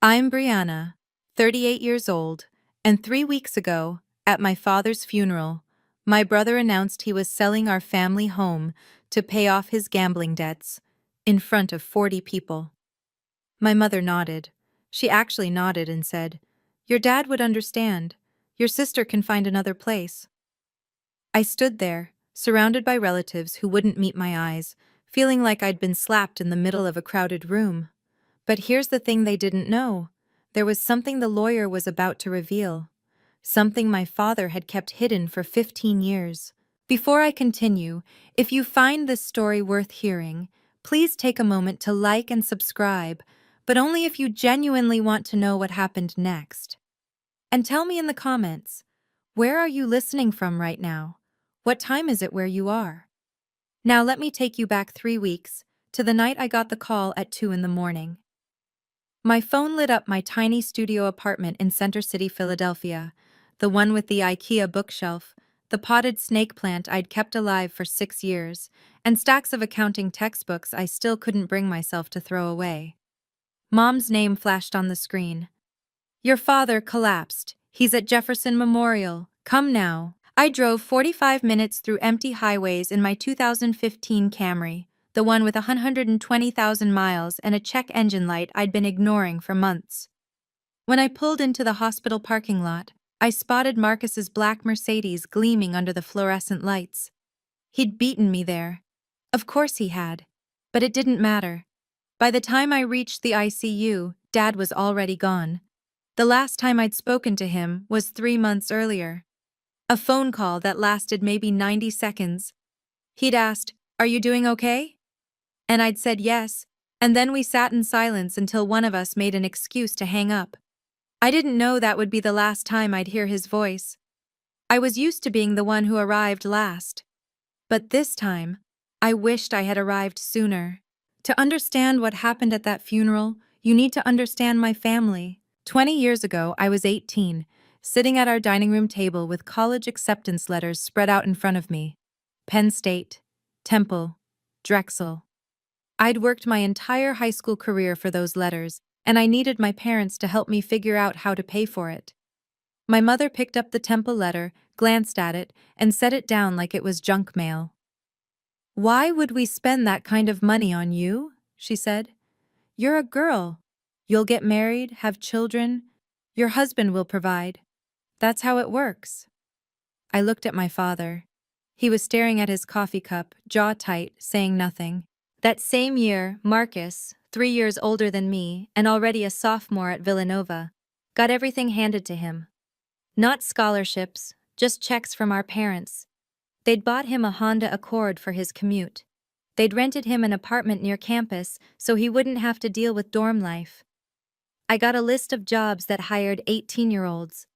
I'm Brianna, 38 years old, and 3 weeks ago, at my father's funeral, my brother announced he was selling our family home to pay off his gambling debts in front of 40 people. My mother nodded. She actually nodded and said, "Your dad would understand. Your sister can find another place." I stood there, surrounded by relatives who wouldn't meet my eyes, feeling like I'd been slapped in the middle of a crowded room. But here's the thing they didn't know. There was something the lawyer was about to reveal. Something my father had kept hidden for 15 years. Before I continue, if you find this story worth hearing, please take a moment to like and subscribe, but only if you genuinely want to know what happened next. And tell me in the comments, where are you listening from right now? What time is it where you are? Now let me take you back 3 weeks, to the night I got the call at 2 in the morning. My phone lit up my tiny studio apartment in Center City, Philadelphia, the one with the IKEA bookshelf, the potted snake plant I'd kept alive for 6 years, and stacks of accounting textbooks I still couldn't bring myself to throw away. Mom's name flashed on the screen. "Your father collapsed. He's at Jefferson Memorial. Come now." I drove 45 minutes through empty highways in my 2015 Camry, the one with 120,000 miles and a check engine light I'd been ignoring for months. When I pulled into the hospital parking lot, I spotted Marcus's black Mercedes gleaming under the fluorescent lights. He'd beaten me there. Of course he had. But it didn't matter. By the time I reached the ICU, Dad was already gone. The last time I'd spoken to him was 3 months earlier. A phone call that lasted maybe 90 seconds. He'd asked, "Are you doing okay?" And I'd said yes, and then we sat in silence until one of us made an excuse to hang up. I didn't know that would be the last time I'd hear his voice. I was used to being the one who arrived last. But this time, I wished I had arrived sooner. To understand what happened at that funeral, you need to understand my family. 20 years ago, I was 18, sitting at our dining room table with college acceptance letters spread out in front of me. Penn State, Temple, Drexel. I'd worked my entire high school career for those letters, and I needed my parents to help me figure out how to pay for it. My mother picked up the Temple letter, glanced at it, and set it down like it was junk mail. "Why would we spend that kind of money on you?" she said. "You're a girl. You'll get married, have children. Your husband will provide. That's how it works." I looked at my father. He was staring at his coffee cup, jaw tight, saying nothing. That same year, Marcus, 3 years older than me and already a sophomore at Villanova, got everything handed to him. Not scholarships, just checks from our parents. They'd bought him a Honda Accord for his commute. They'd rented him an apartment near campus so he wouldn't have to deal with dorm life. I got a list of jobs that hired 18-year-olds,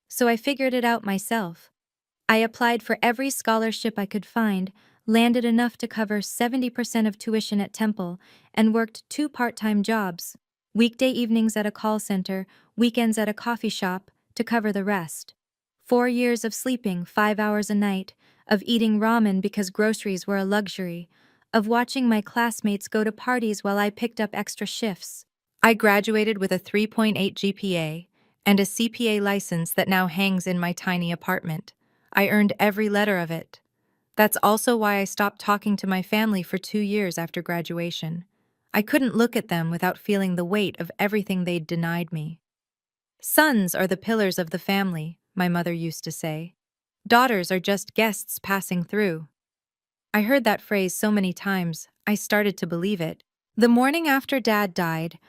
so I figured it out myself. I applied for every scholarship I could find, landed enough to cover 70% of tuition at Temple, and worked 2 part-time jobs, weekday evenings at a call center, weekends at a coffee shop, to cover the rest. 4 years of sleeping 5 hours a night, of eating ramen because groceries were a luxury, of watching my classmates go to parties while I picked up extra shifts. I graduated with a 3.8 GPA and a CPA license that now hangs in my tiny apartment. I earned every letter of it. That's also why I stopped talking to my family for 2 years after graduation. I couldn't look at them without feeling the weight of everything they'd denied me. "Sons are the pillars of the family," my mother used to say. "Daughters are just guests passing through." I heard that phrase so many times, I started to believe it. The morning after Dad died,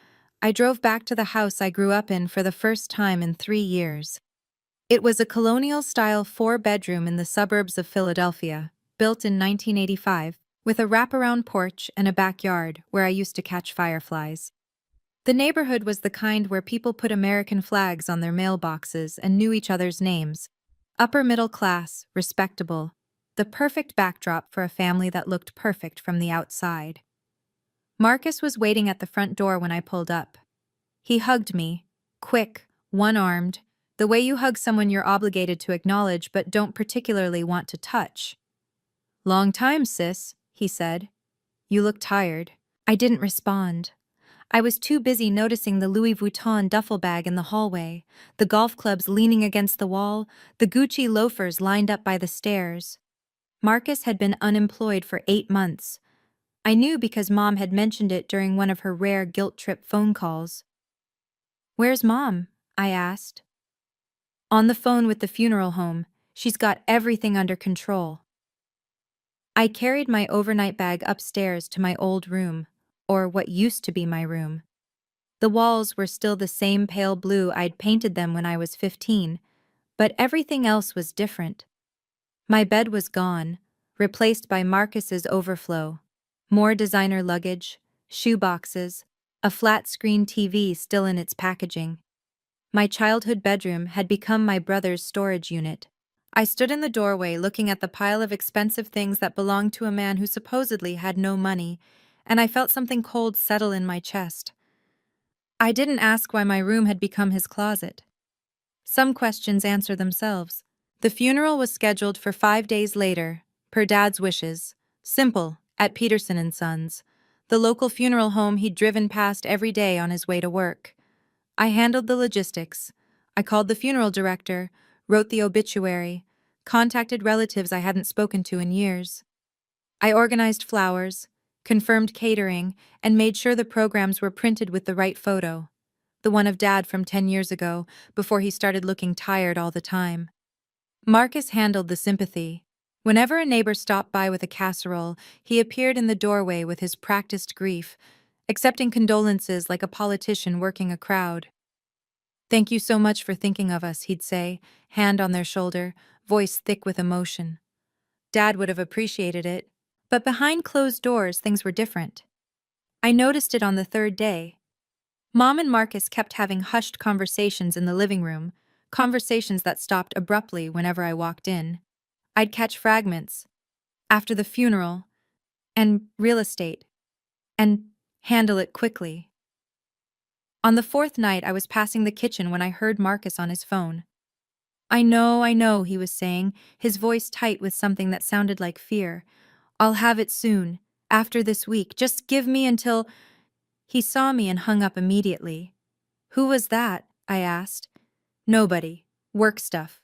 I drove back to the house I grew up in for the first time in 3 years. It was a colonial-style 4-bedroom in the suburbs of Philadelphia, built in 1985, with a wraparound porch and a backyard where I used to catch fireflies. The neighborhood was the kind where people put American flags on their mailboxes and knew each other's names. Upper middle class, respectable, the perfect backdrop for a family that looked perfect from the outside. Marcus was waiting at the front door when I pulled up. He hugged me, quick, one-armed, the way you hug someone you're obligated to acknowledge but don't particularly want to touch. "Long time, sis," he said. "You look tired." I didn't respond. I was too busy noticing the Louis Vuitton duffel bag in the hallway, the golf clubs leaning against the wall, the Gucci loafers lined up by the stairs. Marcus had been unemployed for 8 months. I knew because Mom had mentioned it during one of her rare guilt-trip phone calls. "Where's Mom?" I asked. "On the phone with the funeral home. She's got everything under control." I carried my overnight bag upstairs to my old room, or what used to be my room. The walls were still the same pale blue I'd painted them when I was 15, but everything else was different. My bed was gone, replaced by Marcus's overflow. More designer luggage, shoe boxes, a flat-screen TV still in its packaging. My childhood bedroom had become my brother's storage unit. I stood in the doorway looking at the pile of expensive things that belonged to a man who supposedly had no money, and I felt something cold settle in my chest. I didn't ask why my room had become his closet. Some questions answer themselves. The funeral was scheduled for 5 days later, per Dad's wishes. Simple, at Peterson and Sons, the local funeral home he'd driven past every day on his way to work. I handled the logistics. I called the funeral director, wrote the obituary, contacted relatives I hadn't spoken to in years. I organized flowers, confirmed catering, and made sure the programs were printed with the right photo. The one of Dad from 10 years ago, before he started looking tired all the time. Marcus handled the sympathy. Whenever a neighbor stopped by with a casserole, he appeared in the doorway with his practiced grief, accepting condolences like a politician working a crowd. "Thank you so much for thinking of us," he'd say, hand on their shoulder, voice thick with emotion. Dad would have appreciated it. But behind closed doors, things were different. I noticed it on the 3rd day. Mom and Marcus kept having hushed conversations in the living room, conversations that stopped abruptly whenever I walked in. I'd catch fragments. After the funeral, and real estate, and handle it quickly. On the 4th night, I was passing the kitchen when I heard Marcus on his phone. I know," he was saying, his voice tight with something that sounded like fear. "I'll have it soon, after this week. Just give me until—" He saw me and hung up immediately. "Who was that?" I asked. "Nobody. Work stuff."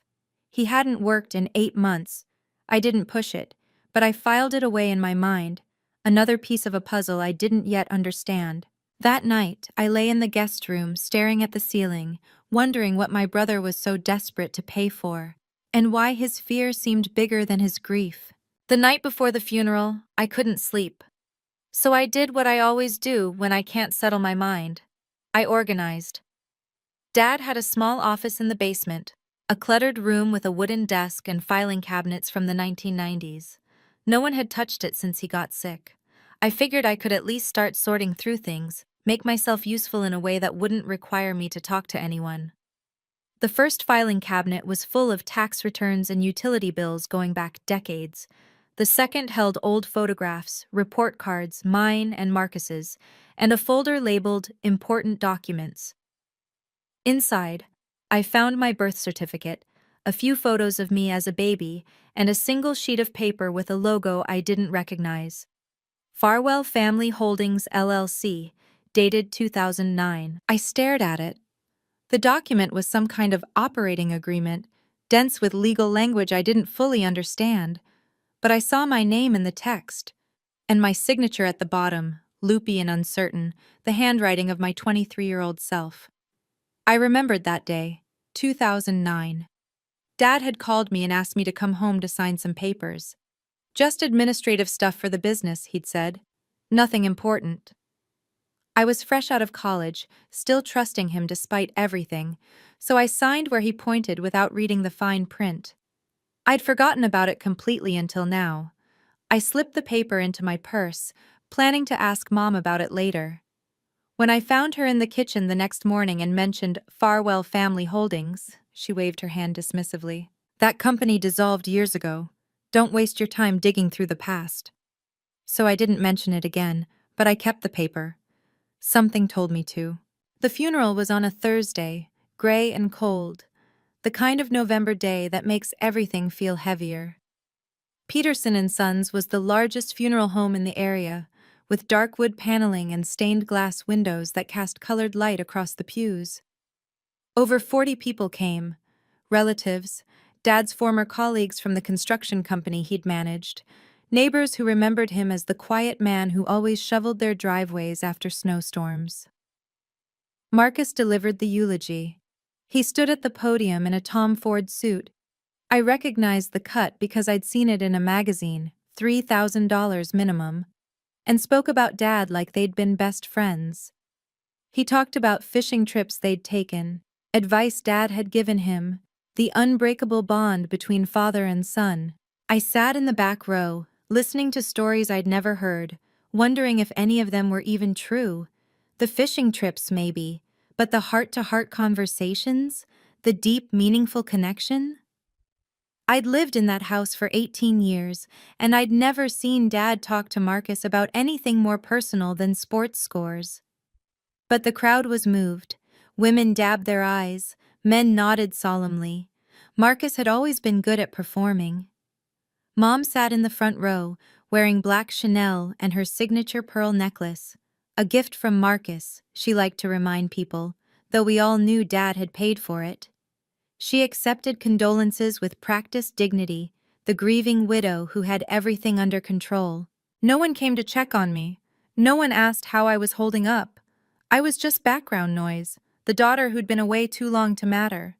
He hadn't worked in 8 months. I didn't push it, but I filed it away in my mind, another piece of a puzzle I didn't yet understand. That night, I lay in the guest room staring at the ceiling, wondering what my brother was so desperate to pay for, and why his fear seemed bigger than his grief. The night before the funeral, I couldn't sleep. So I did what I always do when I can't settle my mind. I organized. Dad had a small office in the basement, a cluttered room with a wooden desk and filing cabinets from the 1990s. No one had touched it since he got sick. I figured I could at least start sorting through things, make myself useful in a way that wouldn't require me to talk to anyone. The first filing cabinet was full of tax returns and utility bills going back decades. The second held old photographs, report cards, mine and Marcus's, and a folder labeled Important Documents. Inside, I found my birth certificate, a few photos of me as a baby, and a single sheet of paper with a logo I didn't recognize. Farwell Family Holdings LLC, dated 2009. I stared at it. The document was some kind of operating agreement, dense with legal language I didn't fully understand, but I saw my name in the text, and my signature at the bottom, loopy and uncertain, the handwriting of my 23-year-old self. I remembered that day, 2009. Dad had called me and asked me to come home to sign some papers. Just administrative stuff for the business, he'd said. Nothing important. I was fresh out of college, still trusting him despite everything, so I signed where he pointed without reading the fine print. I'd forgotten about it completely until now. I slipped the paper into my purse, planning to ask Mom about it later. When I found her in the kitchen the next morning and mentioned Farwell Family Holdings, she waved her hand dismissively. "That company dissolved years ago. Don't waste your time digging through the past." So I didn't mention it again, but I kept the paper. Something told me to. The funeral was on a Thursday, gray and cold, the kind of November day that makes everything feel heavier. Peterson and Sons was the largest funeral home in the area, with dark wood paneling and stained glass windows that cast colored light across the pews. Over 40 people came: relatives, Dad's former colleagues from the construction company he'd managed, neighbors who remembered him as the quiet man who always shoveled their driveways after snowstorms. Marcus delivered the eulogy. He stood at the podium in a Tom Ford suit. I recognized the cut because I'd seen it in a magazine, $3,000 minimum, and spoke about Dad like they'd been best friends. He talked about fishing trips they'd taken, advice Dad had given him, the unbreakable bond between father and son. I sat in the back row, listening to stories I'd never heard, wondering if any of them were even true. The fishing trips, maybe, but the heart-to-heart conversations, the deep, meaningful connection? I'd lived in that house for 18 years, and I'd never seen Dad talk to Marcus about anything more personal than sports scores. But the crowd was moved. Women dabbed their eyes, men nodded solemnly. Marcus had always been good at performing. Mom sat in the front row, wearing black Chanel and her signature pearl necklace. A gift from Marcus, she liked to remind people, though we all knew Dad had paid for it. She accepted condolences with practiced dignity, the grieving widow who had everything under control. No one came to check on me. No one asked how I was holding up. I was just background noise, the daughter who'd been away too long to matter.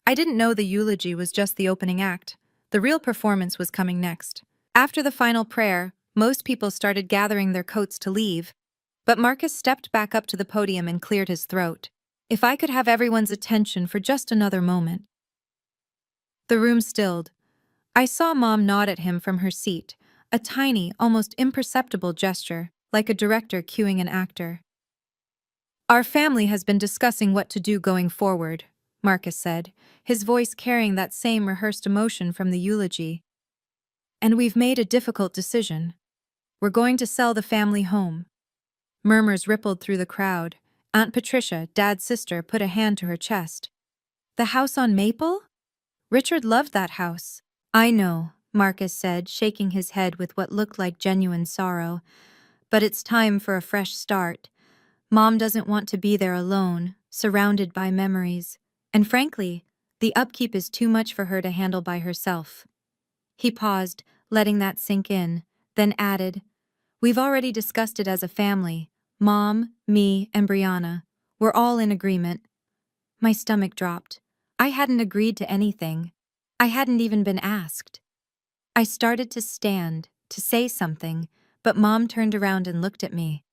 I didn't know the eulogy was just the opening act. The real performance was coming next. After the final prayer, most people started gathering their coats to leave, but Marcus stepped back up to the podium and cleared his throat. If I could have everyone's attention for just another moment. The room stilled. I saw Mom nod at him from her seat, a tiny, almost imperceptible gesture, like a director cueing an actor. Our family has been discussing what to do going forward, Marcus said, his voice carrying that same rehearsed emotion from the eulogy. And we've made a difficult decision. We're going to sell the family home. Murmurs rippled through the crowd. Aunt Patricia, Dad's sister, put a hand to her chest. The house on Maple? Richard loved that house. I know, Marcus said, shaking his head with what looked like genuine sorrow. But it's time for a fresh start. Mom doesn't want to be there alone, surrounded by memories. And frankly, the upkeep is too much for her to handle by herself. He paused, letting that sink in, then added, We've already discussed it as a family. Mom, me, and Brianna. We're all in agreement. My stomach dropped. I hadn't agreed to anything. I hadn't even been asked. I started to stand, to say something, but Mom turned around and looked at me.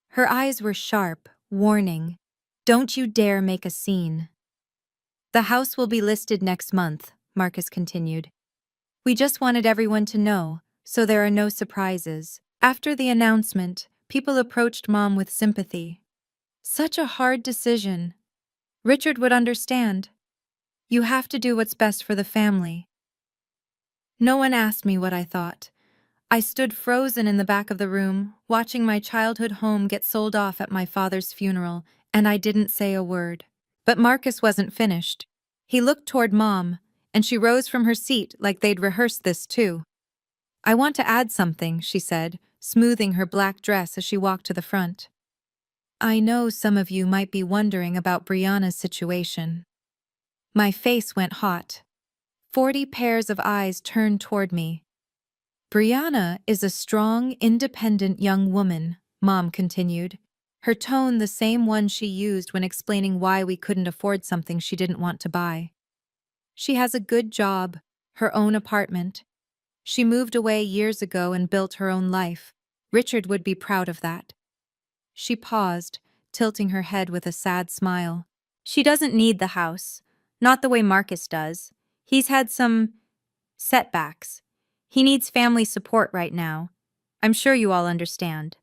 Her eyes were sharp, warning. Don't you dare make a scene. The house will be listed next month, Marcus continued. We just wanted everyone to know, so there are no surprises. After the announcement, people approached Mom with sympathy. Such a hard decision. Richard would understand. You have to do what's best for the family. No one asked me what I thought. I stood frozen in the back of the room, watching my childhood home get sold off at my father's funeral, and I didn't say a word. But Marcus wasn't finished. He looked toward Mom, and she rose from her seat like they'd rehearsed this too. I want to add something, she said, smoothing her black dress as she walked to the front. I know some of you might be wondering about Brianna's situation. My face went hot. 40 pairs of eyes turned toward me. Brianna is a strong, independent young woman, Mom continued, her tone the same one she used when explaining why we couldn't afford something she didn't want to buy. She has a good job, her own apartment. She moved away years ago and built her own life. Richard would be proud of that. She paused, tilting her head with a sad smile. She doesn't need the house, not the way Marcus does. He's had some setbacks. He needs family support right now. I'm sure you all understand.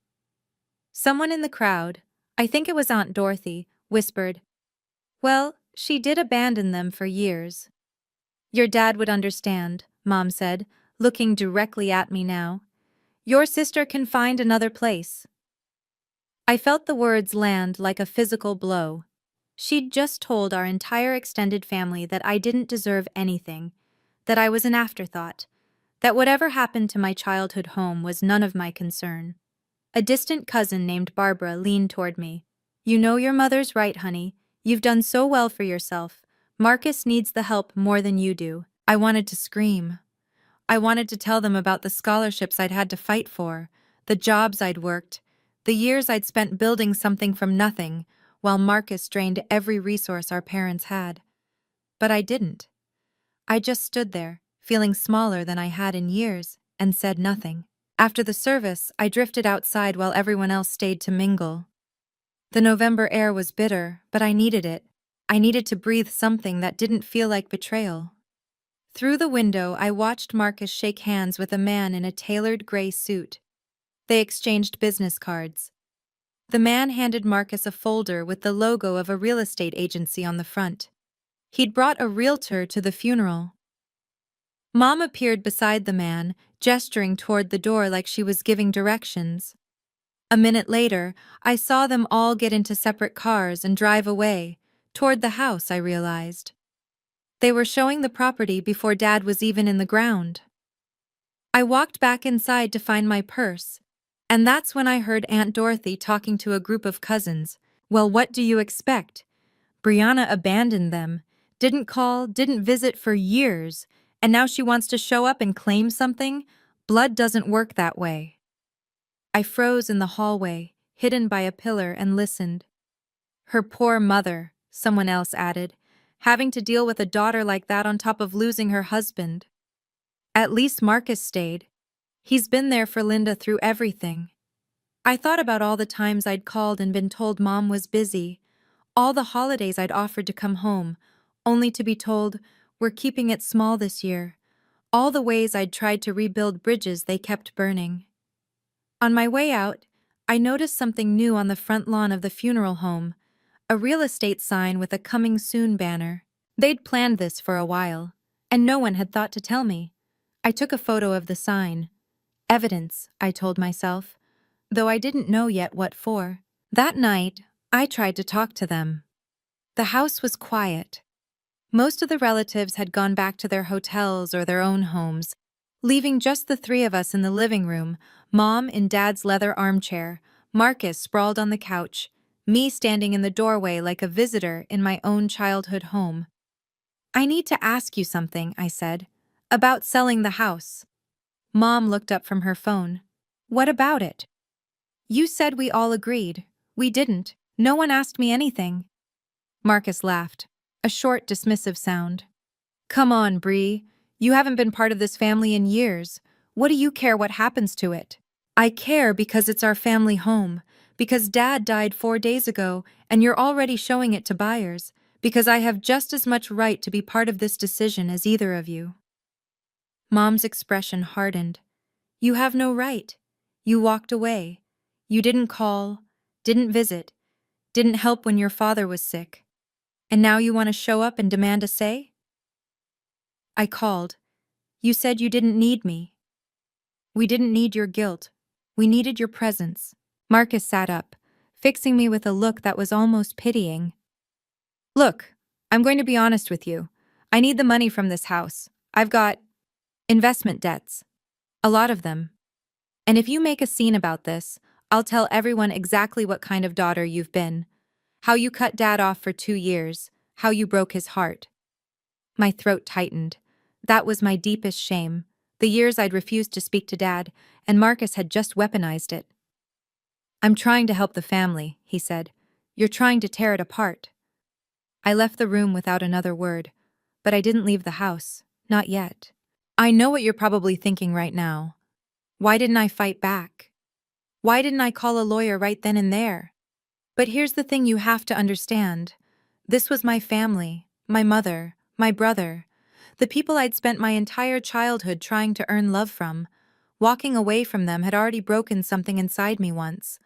Someone in the crowd, I think it was Aunt Dorothy, whispered, Well, she did abandon them for years. Your dad would understand, Mom said, looking directly at me now. Your sister can find another place. I felt the words land like a physical blow. She'd just told our entire extended family that I didn't deserve anything, that I was an afterthought, that whatever happened to my childhood home was none of my concern. A distant cousin named Barbara leaned toward me. "You know your mother's right, honey. You've done so well for yourself. Marcus needs the help more than you do." I wanted to scream. I wanted to tell them about the scholarships I'd had to fight for, the jobs I'd worked, the years I'd spent building something from nothing, while Marcus drained every resource our parents had. But I didn't. I just stood there, feeling smaller than I had in years, and said nothing. After the service, I drifted outside while everyone else stayed to mingle. The November air was bitter, but I needed it. I needed to breathe something that didn't feel like betrayal. Through the window, I watched Marcus shake hands with a man in a tailored gray suit. They exchanged business cards. The man handed Marcus a folder with the logo of a real estate agency on the front. He'd brought a realtor to the funeral. Mom appeared beside the man, gesturing toward the door like she was giving directions. A minute later, I saw them all get into separate cars and drive away, toward the house, I realized. They were showing the property before Dad was even in the ground. I walked back inside to find my purse, and that's when I heard Aunt Dorothy talking to a group of cousins. "Well, what do you expect? Brianna abandoned them, didn't call, didn't visit for years, and now she wants to show up and claim something? Blood doesn't work that way." I froze in the hallway, hidden by a pillar, and listened. "Her poor mother," someone else added, "having to deal with a daughter like that on top of losing her husband. At least Marcus stayed. He's been there for Linda through everything." I thought about all the times I'd called and been told Mom was busy, all the holidays I'd offered to come home, only to be told, "We're keeping it small this year," all the ways I'd tried to rebuild bridges they kept burning. On my way out, I noticed something new on the front lawn of the funeral home, a real estate sign with a "Coming Soon" banner. They'd planned this for a while, and no one had thought to tell me. I took a photo of the sign. Evidence, I told myself, though I didn't know yet what for. That night, I tried to talk to them. The house was quiet. Most of the relatives had gone back to their hotels or their own homes, leaving just the three of us in the living room, Mom in Dad's leather armchair, Marcus sprawled on the couch, me standing in the doorway like a visitor in my own childhood home. "I need to ask you something," I said, "about selling the house." Mom looked up from her phone. "What about it?" "You said we all agreed. We didn't. No one asked me anything." Marcus laughed, a short, dismissive sound. "Come on, Bree. You haven't been part of this family in years. What do you care what happens to it?" "I care because it's our family home, because Dad died 4 days ago and you're already showing it to buyers, because I have just as much right to be part of this decision as either of you." Mom's expression hardened. "You have no right. You walked away. You didn't call, didn't visit, didn't help when your father was sick. And now you want to show up and demand a say?" I called. "You said you didn't need me." "We didn't need your guilt. We needed your presence." Marcus sat up, fixing me with a look that was almost pitying. "Look, I'm going to be honest with you. I need the money from this house. I've got investment debts. A lot of them. And if you make a scene about this, I'll tell everyone exactly what kind of daughter you've been. How you cut Dad off for 2 years. How you broke his heart." My throat tightened. That was my deepest shame. The years I'd refused to speak to Dad, and Marcus had just weaponized it. "I'm trying to help the family," he said. "You're trying to tear it apart." I left the room without another word, but I didn't leave the house. Not yet. I know what you're probably thinking right now. Why didn't I fight back? Why didn't I call a lawyer right then and there? But here's the thing you have to understand. This was my family, my mother, my brother, the people I'd spent my entire childhood trying to earn love from. Walking away from them had already broken something inside me once.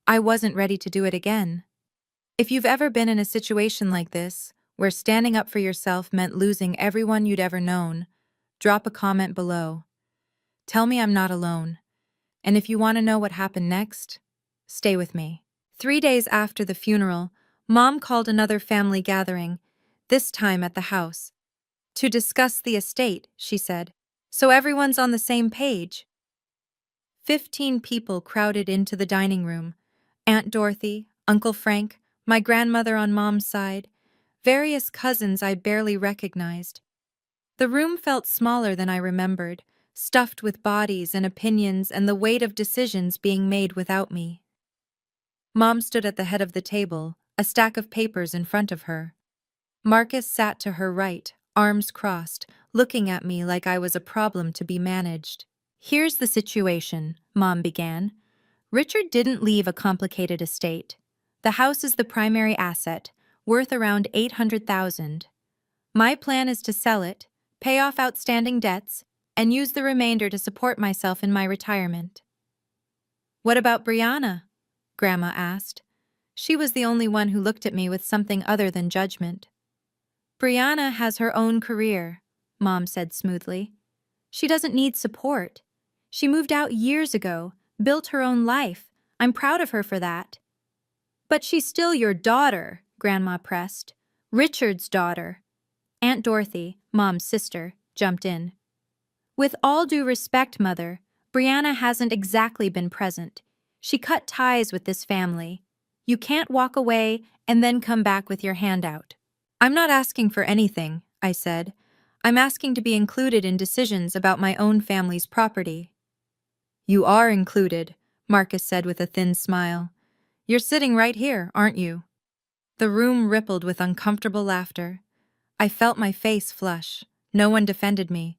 I wasn't ready to do it again. If you've ever been in a situation like this, where standing up for yourself meant losing everyone you'd ever known, drop a comment below. Tell me I'm not alone. And if you want to know what happened next, stay with me. 3 days after the funeral, Mom called another family gathering, this time at the house. "To discuss the estate," she said. "So everyone's on the same page." 15 people crowded into the dining room. Aunt Dorothy, Uncle Frank, my grandmother on Mom's side, various cousins I barely recognized. The room felt smaller than I remembered, stuffed with bodies and opinions and the weight of decisions being made without me. Mom stood at the head of the table, a stack of papers in front of her. Marcus sat to her right, arms crossed, looking at me like I was a problem to be managed. "Here's the situation," Mom began. "Richard didn't leave a complicated estate. The house is the primary asset, worth around $800,000. My plan is to sell it, pay off outstanding debts, and use the remainder to support myself in my retirement." "What about Brianna?" Grandma asked. She was the only one who looked at me with something other than judgment. "Brianna has her own career," Mom said smoothly. "She doesn't need support. She moved out years ago, built her own life. I'm proud of her for that." "But she's still your daughter," Grandma pressed. "Richard's daughter." Aunt Dorothy, Mom's sister, jumped in. "With all due respect, Mother, Brianna hasn't exactly been present. She cut ties with this family. You can't walk away and then come back with your hand out." "I'm not asking for anything," I said. "I'm asking to be included in decisions about my own family's property." "You are included," Marcus said with a thin smile. "You're sitting right here, aren't you?" The room rippled with uncomfortable laughter. I felt my face flush. No one defended me.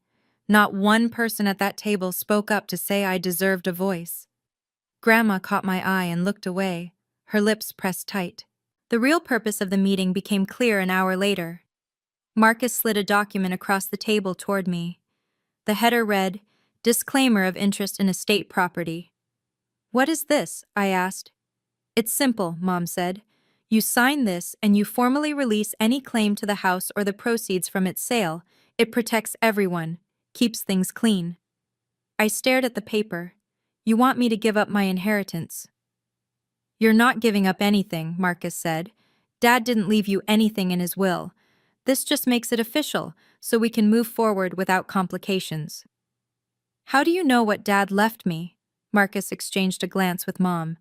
Not one person at that table spoke up to say I deserved a voice. Grandma caught my eye and looked away, her lips pressed tight. The real purpose of the meeting became clear an hour later. Marcus slid a document across the table toward me. The header read, "Disclaimer of interest in estate property." "What is this?" I asked. "It's simple," Mom said. "You sign this and you formally release any claim to the house or the proceeds from its sale. It protects everyone, keeps things clean." I stared at the paper. "You want me to give up my inheritance?" "You're not giving up anything," Marcus said. "Dad didn't leave you anything in his will. This just makes it official, so we can move forward without complications." "How do you know what Dad left me?" Marcus exchanged a glance with Mom.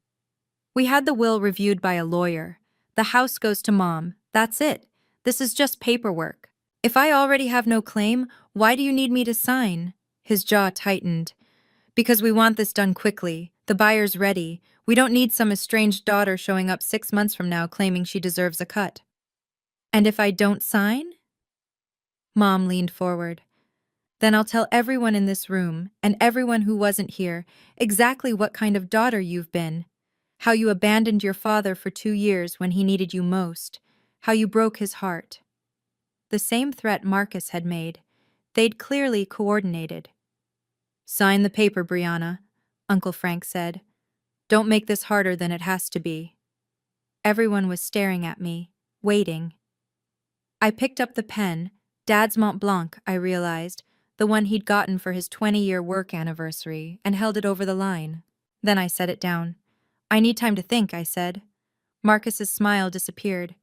"We had the will reviewed by a lawyer. The house goes to Mom. That's it. This is just paperwork. If I already have no claim, why do you need me to sign?" His jaw tightened. "Because we want this done quickly. The buyer's ready. We don't need some estranged daughter showing up 6 months from now claiming she deserves a cut." "And if I don't sign?" Mom leaned forward. "Then I'll tell everyone in this room, and everyone who wasn't here, exactly what kind of daughter you've been. How you abandoned your father for 2 years when he needed you most. How you broke his heart." The same threat Marcus had made. They'd clearly coordinated. "Sign the paper, Brianna," Uncle Frank said. "Don't make this harder than it has to be." Everyone was staring at me, waiting. I picked up the pen, Dad's Mont Blanc, I realized, the one he'd gotten for his 20-year work anniversary, and held it over the line. Then I set it down. "I need time to think," I said. Marcus's smile disappeared.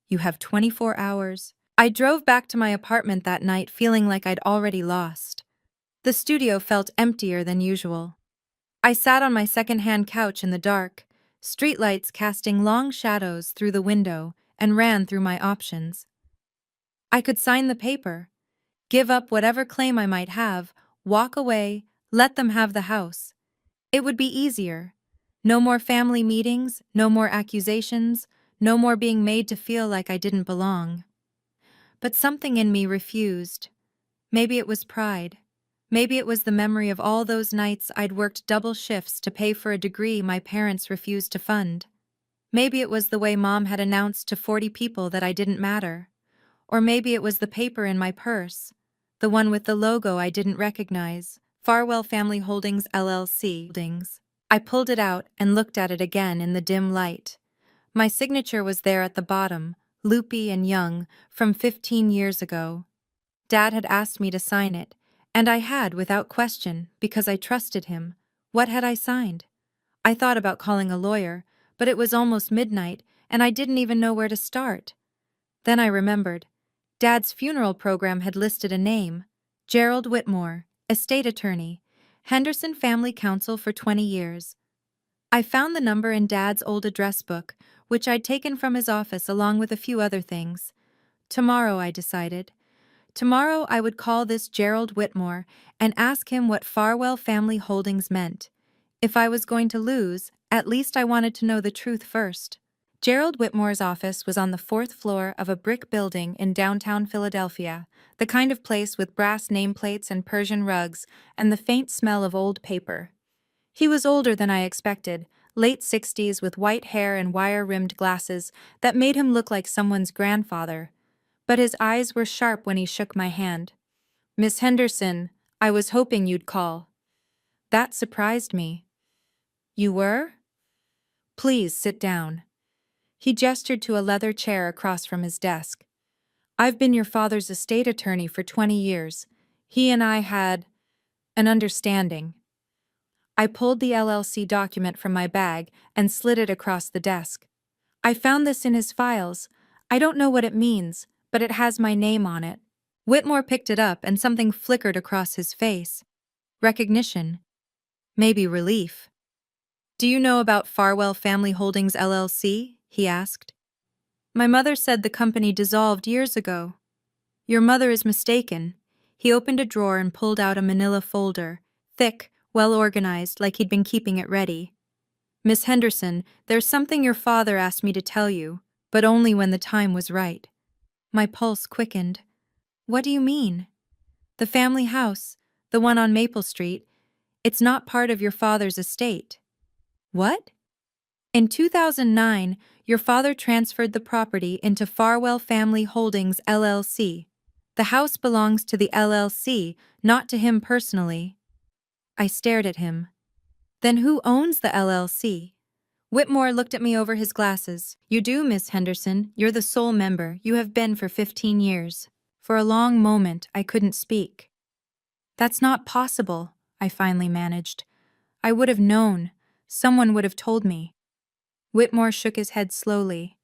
"You have 24 hours. I drove back to my apartment that night feeling like I'd already lost. The studio felt emptier than usual. I sat on my second-hand couch in the dark, streetlights casting long shadows through the window, and ran through my options. I could sign the paper, give up whatever claim I might have, walk away, let them have the house. It would be easier. No more family meetings, no more accusations, no more being made to feel like I didn't belong. But something in me refused. Maybe it was pride. Maybe it was the memory of all those nights I'd worked double shifts to pay for a degree my parents refused to fund. Maybe it was the way Mom had announced to 40 people that I didn't matter. Or maybe it was the paper in my purse, the one with the logo I didn't recognize, Farwell Family Holdings LLC. I pulled it out and looked at it again in the dim light. My signature was there at the bottom, loopy and young, from 15 years ago. Dad had asked me to sign it, and I had without question, because I trusted him. What had I signed? I thought about calling a lawyer, but it was almost midnight, and I didn't even know where to start. Then I remembered. Dad's funeral program had listed a name, Gerald Whitmore, estate attorney, Henderson Family Council for 20 years. I found the number in Dad's old address book, which I'd taken from his office along with a few other things. Tomorrow, I decided. Tomorrow I would call this Gerald Whitmore and ask him what Farwell Family Holdings meant. If I was going to lose, at least I wanted to know the truth first. Gerald Whitmore's office was on the 4th floor of a brick building in downtown Philadelphia, the kind of place with brass nameplates and Persian rugs and the faint smell of old paper. He was older than I expected, late 60s with white hair and wire-rimmed glasses that made him look like someone's grandfather. But his eyes were sharp when he shook my hand. "Miss Henderson, I was hoping you'd call." That surprised me. "You were? Please sit down." He gestured to a leather chair across from his desk. "I've been your father's estate attorney for 20 years. He and I had an understanding." I pulled the LLC document from my bag and slid it across the desk. "I found this in his files. I don't know what it means, but it has my name on it." Whitmore picked it up and something flickered across his face. Recognition. Maybe relief. "Do you know about Farwell Family Holdings LLC?" he asked. "My mother said the company dissolved years ago." "Your mother is mistaken." He opened a drawer and pulled out a manila folder, thick, well-organized, like he'd been keeping it ready. "Miss Henderson, there's something your father asked me to tell you, but only when the time was right." My pulse quickened. "What do you mean?" "The family house, the one on Maple Street, it's not part of your father's estate." "What?" "In 2009, your father transferred the property into Farwell Family Holdings LLC. The house belongs to the LLC, not to him personally." I stared at him. "Then who owns the LLC?" Whitmore looked at me over his glasses. "You do, Miss Henderson. You're the sole member. You have been for 15 years. For a long moment, I couldn't speak. "That's not possible," I finally managed. "I would have known. Someone would have told me." Whitmore shook his head slowly.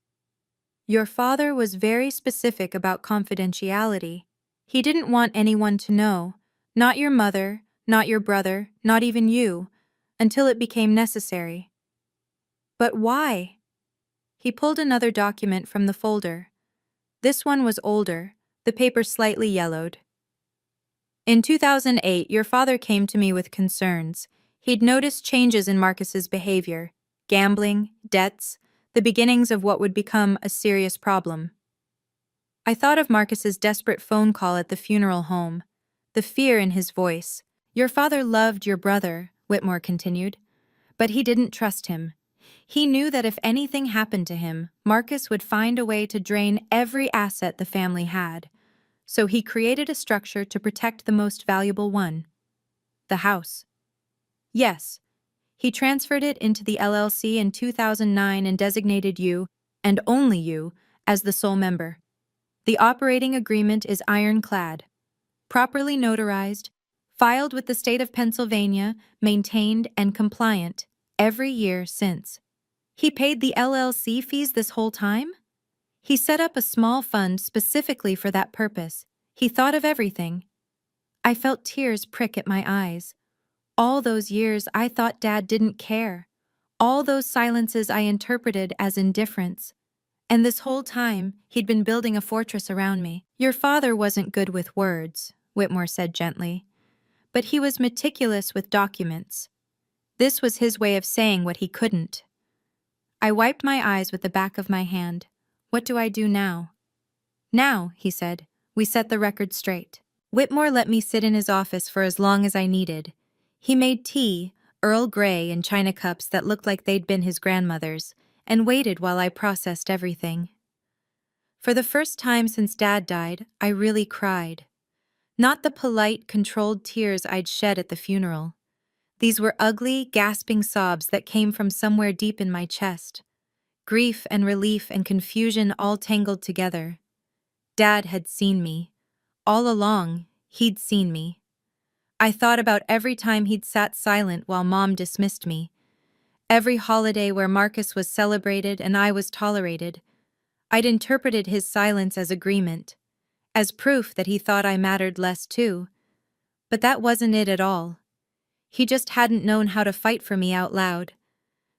"Your father was very specific about confidentiality. He didn't want anyone to know. Not your mother, not your brother, not even you, until it became necessary." "But why?" He pulled another document from the folder. This one was older, the paper slightly yellowed. "In 2008, your father came to me with concerns. He'd noticed changes in Marcus's behavior, gambling, debts, the beginnings of what would become a serious problem." I thought of Marcus's desperate phone call at the funeral home, the fear in his voice. "Your father loved your brother," Whitmore continued, "but he didn't trust him. He knew that if anything happened to him, Marcus would find a way to drain every asset the family had. So he created a structure to protect the most valuable one, the house." "Yes. He transferred it into the LLC in 2009 and designated you, and only you, as the sole member. The operating agreement is ironclad, properly notarized, filed with the state of Pennsylvania, maintained and compliant every year since." "He paid the LLC fees this whole time?" "He set up a small fund specifically for that purpose. He thought of everything." I felt tears prick at my eyes. All those years I thought Dad didn't care. All those silences I interpreted as indifference. And this whole time, he'd been building a fortress around me. "Your father wasn't good with words," Whitmore said gently, "but he was meticulous with documents. This was his way of saying what he couldn't." I wiped my eyes with the back of my hand. "What do I do now?" "Now," he said, "we set the record straight." Whitmore let me sit in his office for as long as I needed. He made tea, Earl Grey, in china cups that looked like they'd been his grandmother's, and waited while I processed everything. For the first time since Dad died, I really cried. Not the polite, controlled tears I'd shed at the funeral. These were ugly, gasping sobs that came from somewhere deep in my chest. Grief and relief and confusion all tangled together. Dad had seen me. All along, he'd seen me. I thought about every time he'd sat silent while Mom dismissed me. Every holiday where Marcus was celebrated and I was tolerated. I'd interpreted his silence as agreement, as proof that he thought I mattered less too. But that wasn't it at all. He just hadn't known how to fight for me out loud.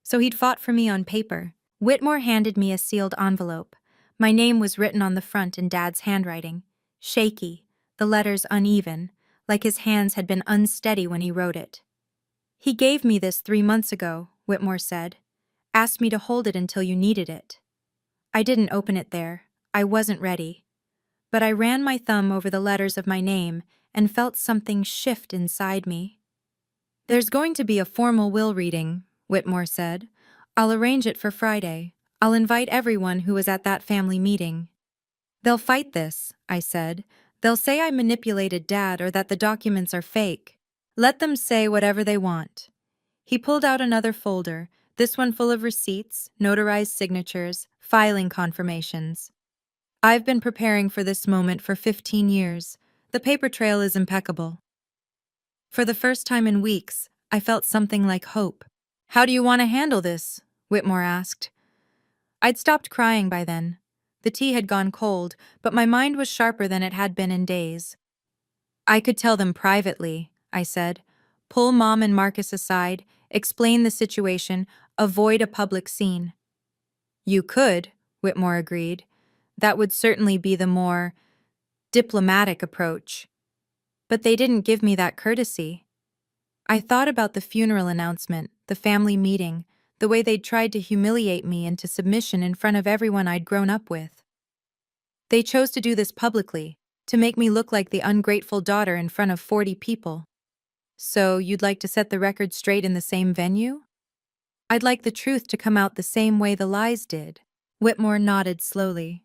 So he'd fought for me on paper. Whitmore handed me a sealed envelope. My name was written on the front in Dad's handwriting. Shaky, the letters uneven, like his hands had been unsteady when he wrote it. He gave me this 3 months ago, Whitmore said. Asked me to hold it until you needed it. I didn't open it there. I wasn't ready. But I ran my thumb over the letters of my name and felt something shift inside me. There's going to be a formal will reading, Whitmore said. I'll arrange it for Friday. I'll invite everyone who was at that family meeting. They'll fight this, I said. They'll say I manipulated Dad or that the documents are fake. Let them say whatever they want. He pulled out another folder, this one full of receipts, notarized signatures, filing confirmations. I've been preparing for this moment for 15 years. The paper trail is impeccable. For the first time in weeks, I felt something like hope. How do you want to handle this? Whitmore asked. I'd stopped crying by then. The tea had gone cold, but my mind was sharper than it had been in days. I could tell them privately, I said. Pull Mom and Marcus aside, explain the situation, avoid a public scene. You could, Whitmore agreed. That would certainly be the more diplomatic approach. But they didn't give me that courtesy. I thought about the funeral announcement, the family meeting, the way they'd tried to humiliate me into submission in front of everyone I'd grown up with. They chose to do this publicly, to make me look like the ungrateful daughter in front of 40 people. So you'd like to set the record straight in the same venue? I'd like the truth to come out the same way the lies did. Whitmore nodded slowly.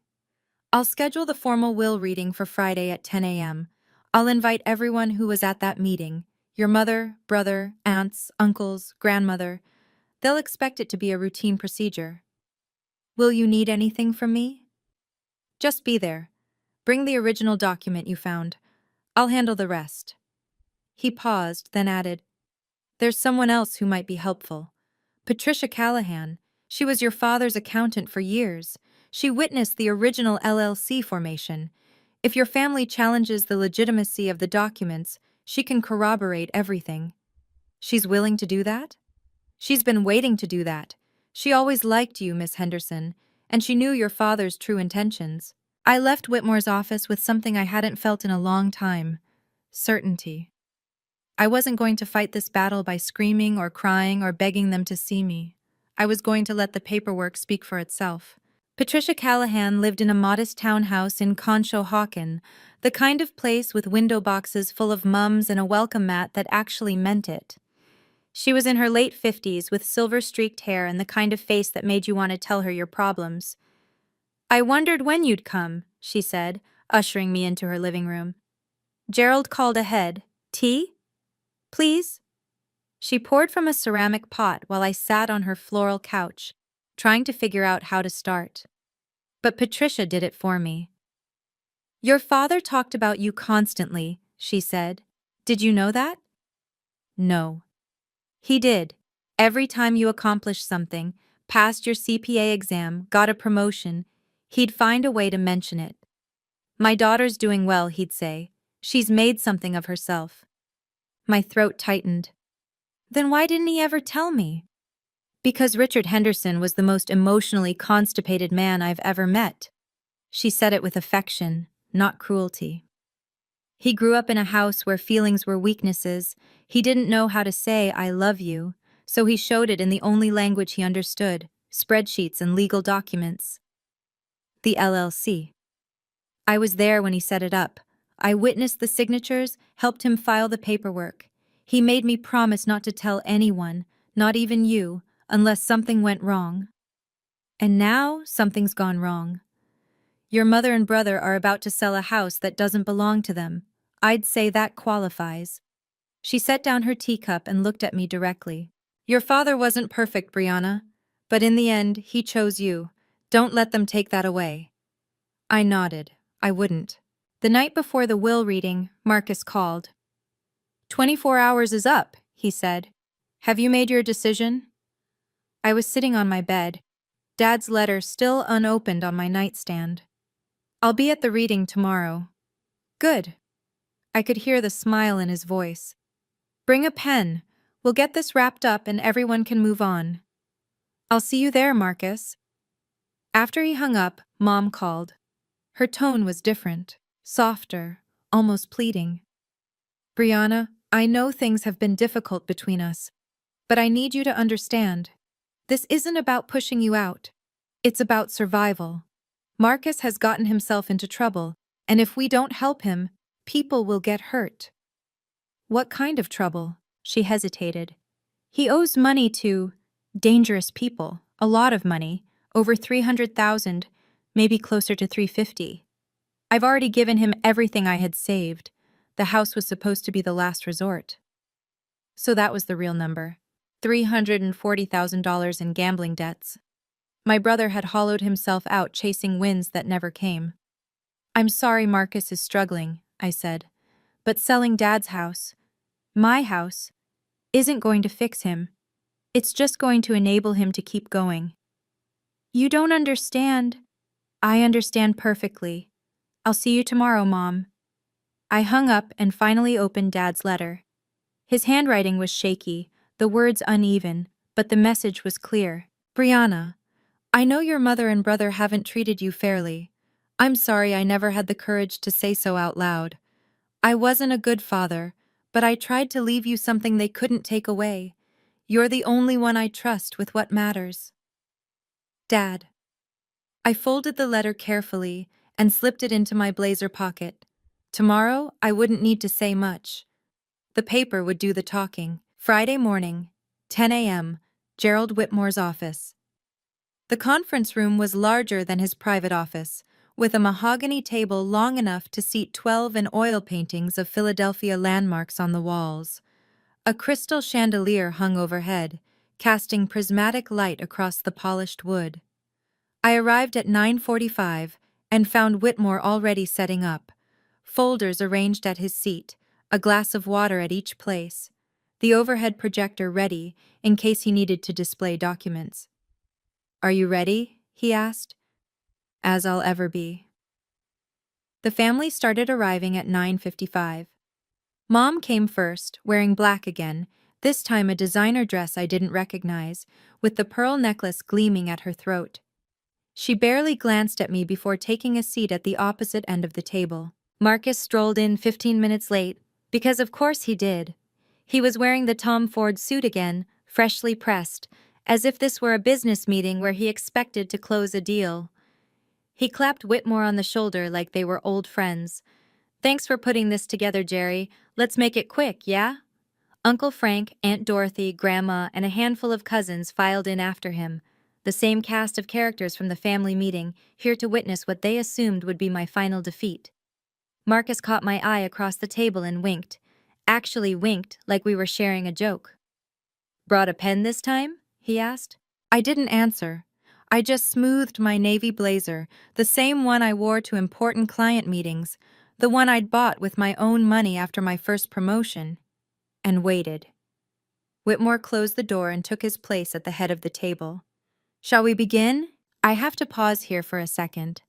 I'll schedule the formal will reading for Friday at 10 a.m. I'll invite everyone who was at that meeting. Your mother, brother, aunts, uncles, grandmother. They'll expect it to be a routine procedure. Will you need anything from me? Just be there. Bring the original document you found. I'll handle the rest. He paused, then added, There's someone else who might be helpful. Patricia Callahan. She was your father's accountant for years. She witnessed the original LLC formation. If your family challenges the legitimacy of the documents, she can corroborate everything. She's willing to do that? She's been waiting to do that. She always liked you, Miss Henderson, and she knew your father's true intentions. I left Whitmore's office with something I hadn't felt in a long time. Certainty. I wasn't going to fight this battle by screaming or crying or begging them to see me. I was going to let the paperwork speak for itself. Patricia Callahan lived in a modest townhouse in Conshohocken, the kind of place with window boxes full of mums and a welcome mat that actually meant it. She was in her late 50s with silver-streaked hair and the kind of face that made you want to tell her your problems. I wondered when you'd come, she said, ushering me into her living room. Gerald called ahead. Tea? Please? She poured from a ceramic pot while I sat on her floral couch, trying to figure out how to start. But Patricia did it for me. Your father talked about you constantly, she said. Did you know that? No. He did. Every time you accomplished something, passed your CPA exam, got a promotion, he'd find a way to mention it. My daughter's doing well, he'd say. She's made something of herself. My throat tightened. Then why didn't he ever tell me? Because Richard Henderson was the most emotionally constipated man I've ever met. She said it with affection, not cruelty. He grew up in a house where feelings were weaknesses. He didn't know how to say, I love you, so he showed it in the only language he understood, spreadsheets and legal documents. The LLC. I was there when he set it up. I witnessed the signatures, helped him file the paperwork. He made me promise not to tell anyone, not even you, unless something went wrong. And now something's gone wrong. Your mother and brother are about to sell a house that doesn't belong to them. I'd say that qualifies. She set down her teacup and looked at me directly. Your father wasn't perfect, Brianna, but in the end, he chose you. Don't let them take that away. I nodded. I wouldn't. The night before the will reading, Marcus called. 24 hours is up, he said. Have you made your decision? I was sitting on my bed, Dad's letter still unopened on my nightstand. I'll be at the reading tomorrow. Good. I could hear the smile in his voice. Bring a pen. We'll get this wrapped up and everyone can move on. I'll see you there, Marcus. After he hung up, Mom called. Her tone was different, softer, almost pleading. Brianna, I know things have been difficult between us, but I need you to understand. This isn't about pushing you out. It's about survival. Marcus has gotten himself into trouble, and if we don't help him, people will get hurt. What kind of trouble? She hesitated. He owes money to dangerous people, a lot of money, over 300,000, maybe closer to 350. I've already given him everything I had saved. The house was supposed to be the last resort. So that was the real number. $340,000 in gambling debts. My brother had hollowed himself out chasing wins that never came. I'm sorry Marcus is struggling, I said, but selling Dad's house, my house, isn't going to fix him. It's just going to enable him to keep going. You don't understand. I understand perfectly. I'll see you tomorrow, Mom. I hung up and finally opened Dad's letter. His handwriting was shaky, the words uneven, but the message was clear. Brianna, I know your mother and brother haven't treated you fairly. I'm sorry I never had the courage to say so out loud. I wasn't a good father, but I tried to leave you something they couldn't take away. You're the only one I trust with what matters. Dad. I folded the letter carefully and slipped it into my blazer pocket. Tomorrow, I wouldn't need to say much. The paper would do the talking. Friday morning, 10 a.m., Gerald Whitmore's office. The conference room was larger than his private office, with a mahogany table long enough to seat 12 and oil paintings of Philadelphia landmarks on the walls. A crystal chandelier hung overhead, casting prismatic light across the polished wood. I arrived at 9:45 and found Whitmore already setting up, folders arranged at his seat, a glass of water at each place, the overhead projector ready in case he needed to display documents. Are you ready? He asked. As I'll ever be. The family started arriving at 9:55. Mom came first, wearing black again, this time a designer dress I didn't recognize, with the pearl necklace gleaming at her throat. She barely glanced at me before taking a seat at the opposite end of the table. Marcus strolled in 15 minutes late, because of course he did. He was wearing the Tom Ford suit again, freshly pressed, as if this were a business meeting where he expected to close a deal. He clapped Whitmore on the shoulder like they were old friends. Thanks for putting this together, Jerry. Let's make it quick, yeah? Uncle Frank, Aunt Dorothy, Grandma, and a handful of cousins filed in after him, the same cast of characters from the family meeting, here to witness what they assumed would be my final defeat. Marcus caught my eye across the table and winked. Actually winked like we were sharing a joke. Brought a pen this time? He asked. I didn't answer. I just smoothed my navy blazer, the same one I wore to important client meetings, the one I'd bought with my own money after my first promotion, and waited. Whitmore closed the door and took his place at the head of the table. Shall we begin? I have to pause here for a second,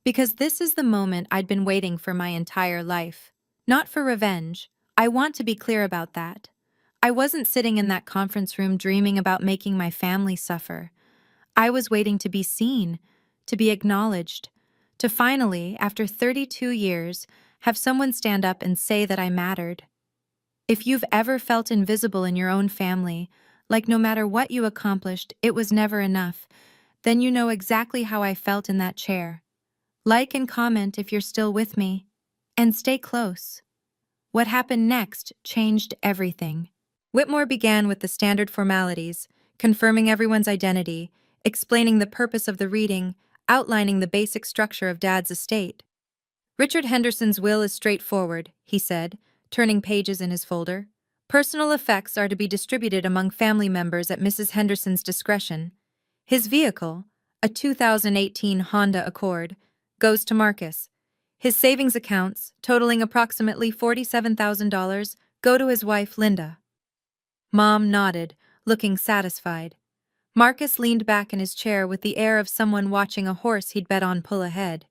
because this is the moment I'd been waiting for my entire life. Not for revenge. I want to be clear about that. I wasn't sitting in that conference room dreaming about making my family suffer. I was waiting to be seen, to be acknowledged, to finally, after 32 years, have someone stand up and say that I mattered. If you've ever felt invisible in your own family, like no matter what you accomplished, it was never enough, then you know exactly how I felt in that chair. Like and comment if you're still with me. And stay close. What happened next changed everything. Whitmore began with the standard formalities, confirming everyone's identity, explaining the purpose of the reading, outlining the basic structure of Dad's estate. Richard Henderson's will is straightforward, he said, turning pages in his folder. Personal effects are to be distributed among family members at Mrs. Henderson's discretion. His vehicle, a 2018 Honda Accord, goes to Marcus. His savings accounts, totaling approximately $47,000, go to his wife, Linda. Mom nodded, looking satisfied. Marcus leaned back in his chair with the air of someone watching a horse he'd bet on pull ahead.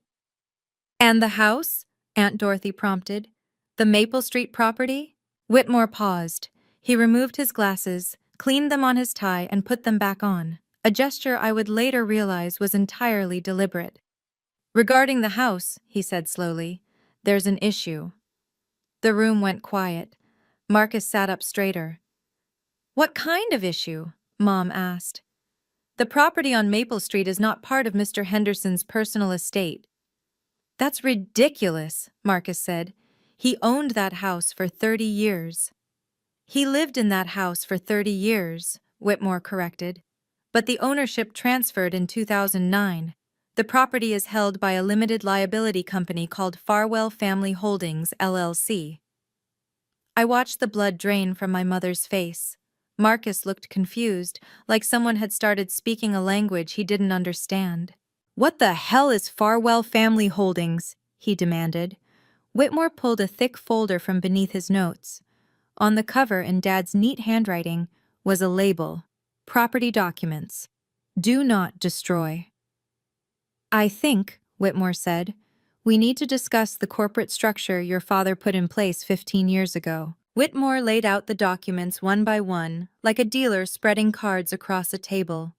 And the house? Aunt Dorothy prompted. The Maple Street property? Whitmore paused. He removed his glasses, cleaned them on his tie, and put them back on, a gesture I would later realize was entirely deliberate. "Regarding the house," he said slowly, "there's an issue." The room went quiet. Marcus sat up straighter. "What kind of issue?" Mom asked. "The property on Maple Street is not part of Mr. Henderson's personal estate." "That's ridiculous," Marcus said. "He owned that house for 30 years. "He lived in that house for 30 years, Whitmore corrected. "But the ownership transferred in 2009. The property is held by a limited liability company called Farwell Family Holdings, LLC. I watched the blood drain from my mother's face. Marcus looked confused, like someone had started speaking a language he didn't understand. "What the hell is Farwell Family Holdings?" he demanded. Whitmore pulled a thick folder from beneath his notes. On the cover, in Dad's neat handwriting, was a label: Property Documents. Do not destroy. "I think," Whitmore said, "we need to discuss the corporate structure your father put in place 15 years ago." Whitmore laid out the documents one by one, like a dealer spreading cards across a table.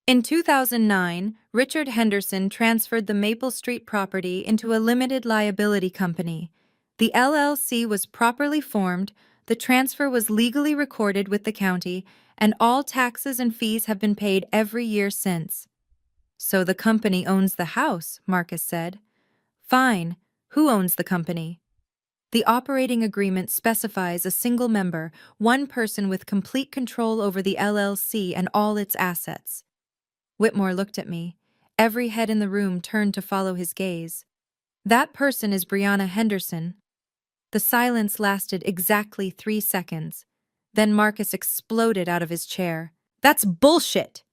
In 2009, Richard Henderson transferred the Maple Street property into a limited liability company. The LLC was properly formed, the transfer was legally recorded with the county, and all taxes and fees have been paid every year since. "So the company owns the house," Marcus said. "Fine. Who owns the company?" "The operating agreement specifies a single member, one person with complete control over the LLC and all its assets." Whitmore looked at me. Every head in the room turned to follow his gaze. "That person is Brianna Henderson." The silence lasted exactly 3 seconds. Then Marcus exploded out of his chair. "That's bullshit!"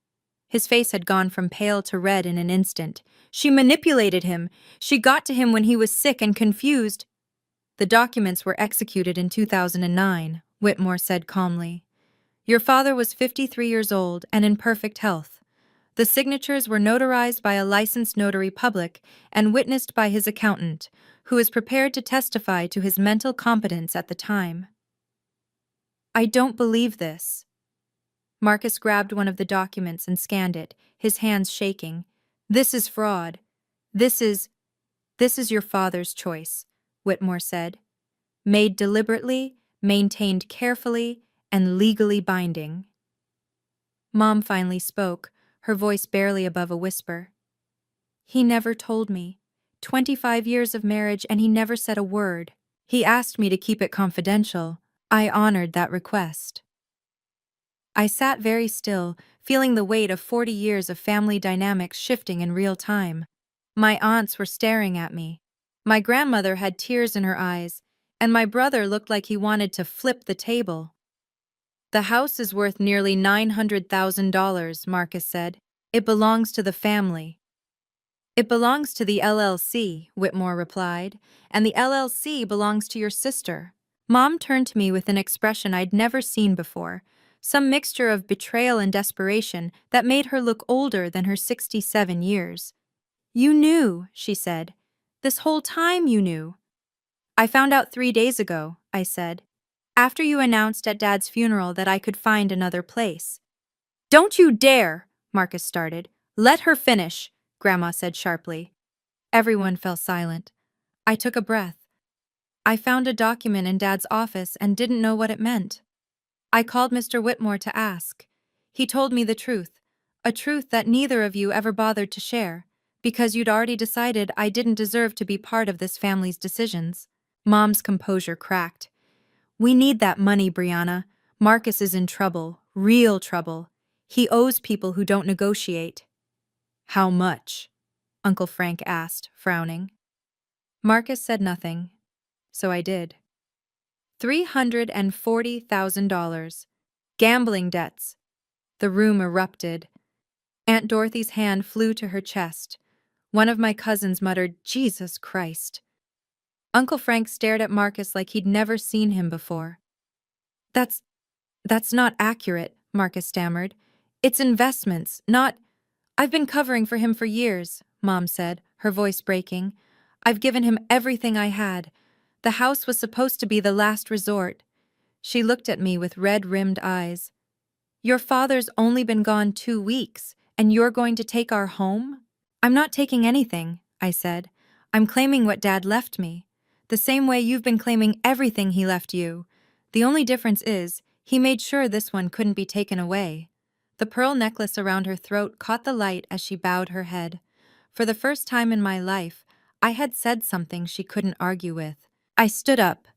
His face had gone from pale to red in an instant. "She manipulated him. She got to him when he was sick and confused." "The documents were executed in 2009, Whitmore said calmly. "Your father was 53 years old and in perfect health. The signatures were notarized by a licensed notary public and witnessed by his accountant, who is prepared to testify to his mental competence at the time." "I don't believe this." Marcus grabbed one of the documents and scanned it, his hands shaking. "This is fraud. This is your father's choice," Whitmore said. "Made deliberately, maintained carefully, and legally binding." Mom finally spoke, her voice barely above a whisper. "He never told me. 25 years of marriage and he never said a word. He asked me to keep it confidential. I honored that request." I sat very still, feeling the weight of 40 years of family dynamics shifting in real time. My aunts were staring at me. My grandmother had tears in her eyes, and my brother looked like he wanted to flip the table. "The house is worth nearly $900,000, Marcus said. "It belongs to the family." "It belongs to the LLC, Whitmore replied, "and the LLC belongs to your sister." Mom turned to me with an expression I'd never seen before, some mixture of betrayal and desperation that made her look older than her 67 years. "You knew," she said. "This whole time you knew." "I found out 3 days ago," I said, "after you announced at Dad's funeral that I could find another place." "Don't you dare!" Marcus started. "Let her finish," Grandma said sharply. Everyone fell silent. I took a breath. "I found a document in Dad's office and didn't know what it meant. I called Mr. Whitmore to ask. He told me the truth, a truth that neither of you ever bothered to share, because you'd already decided I didn't deserve to be part of this family's decisions." Mom's composure cracked. "We need that money, Brianna. Marcus is in trouble, real trouble. He owes people who don't negotiate." "How much?" Uncle Frank asked, frowning. Marcus said nothing, so I did. $340,000. Gambling debts. The room erupted. Aunt Dorothy's hand flew to her chest. One of my cousins muttered, "Jesus Christ." Uncle Frank stared at Marcus like he'd never seen him before. That's not accurate," Marcus stammered. "It's investments, not—" "I've been covering for him for years," Mom said, her voice breaking. "I've given him everything I had. The house was supposed to be the last resort." She looked at me with red-rimmed eyes. Your father's only been gone 2 weeks, and you're going to take our home? I'm not taking anything, I said. I'm claiming what Dad left me. The same way you've been claiming everything he left you. The only difference is, he made sure this one couldn't be taken away. The pearl necklace around her throat caught the light as she bowed her head. For the first time in my life, I had said something she couldn't argue with. I stood up.